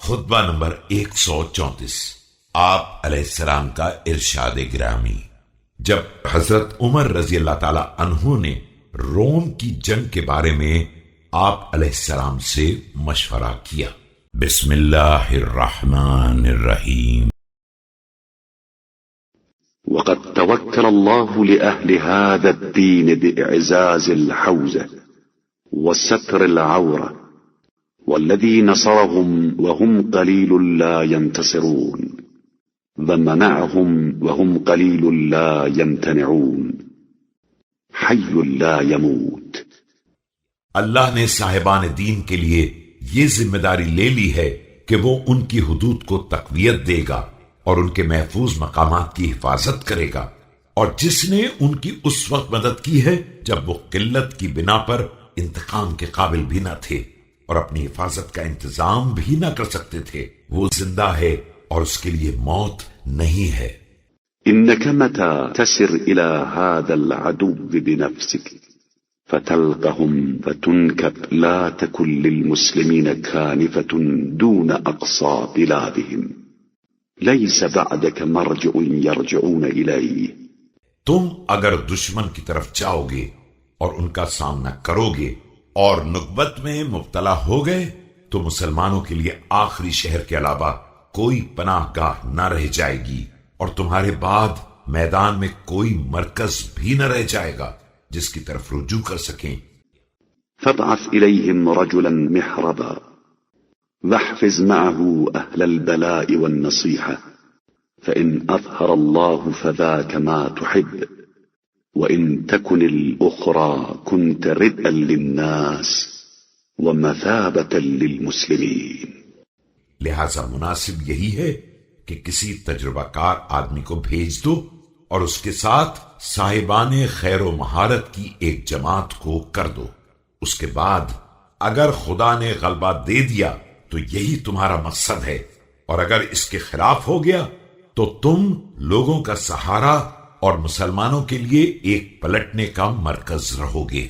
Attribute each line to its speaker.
Speaker 1: خطبہ نمبر 134۔ آپ علیہ السلام کا ارشاد گرامی۔ جب حضرت عمر رضی اللہ تعالی عنہ نے روم کی جنگ کے بارے میں آپ علیہ السلام سے مشورہ کیا۔ بسم اللہ الرحمن الرحیم۔
Speaker 2: وقد توكل الله لأهل هذا الدين بإعزاز الحوزة وستر العورة والذي نصرهم وهم قليل لا ينتصرون ومنعهم وهم قليل لا يمتنعون حي لا يموت۔
Speaker 1: اللہ نے صاحبان دین کے لیے یہ ذمہ داری لے لی ہے کہ وہ ان کی حدود کو تقویت دے گا اور ان کے محفوظ مقامات کی حفاظت کرے گا، اور جس نے ان کی اس وقت مدد کی ہے جب وہ قلت کی بنا پر انتقام کے قابل بھی نہ تھے اور اپنی حفاظت کا انتظام بھی نہ کر سکتے تھے، وہ زندہ ہے اور اس کے لیے موت نہیں ہے۔
Speaker 2: إنك متى تسر إلى هذا العدو بنفسك فتلقهم فتنكب لا تكن للمسلمين كانفة دون أقصى بلادهم ليس بعدك مرجع يرجعون إليه۔
Speaker 1: تم اگر دشمن کی طرف جاؤ گے اور ان کا سامنا کرو گے اور نکبت میں مبتلا ہو گئے تو مسلمانوں کے لیے آخری شہر کے علاوہ کوئی پناہ گاہ نہ رہ جائے گی، اور تمہارے بعد میدان میں کوئی مرکز بھی نہ رہ جائے گا جس کی طرف رجوع کر سکیں۔
Speaker 2: فابعث إليهم رجلا محربا واحفظ معه أهل البلاء والنصيحة فإن أظهر الله فذاك ما تحب وإن تكن الأخرى كنت ردءا للناس ومثابة للمسلمين۔
Speaker 1: لہذا مناسب یہی ہے کہ کسی تجربہ کار آدمی کو بھیج دو اور اس کے ساتھ صاحبان خیر و مہارت کی ایک جماعت کو کر دو۔ اس کے بعد اگر خدا نے غلبہ دے دیا تو یہی تمہارا مقصد ہے، اور اگر اس کے خلاف ہو گیا تو تم لوگوں کا سہارا اور مسلمانوں کے لیے ایک پلٹنے کا مرکز رہو گے۔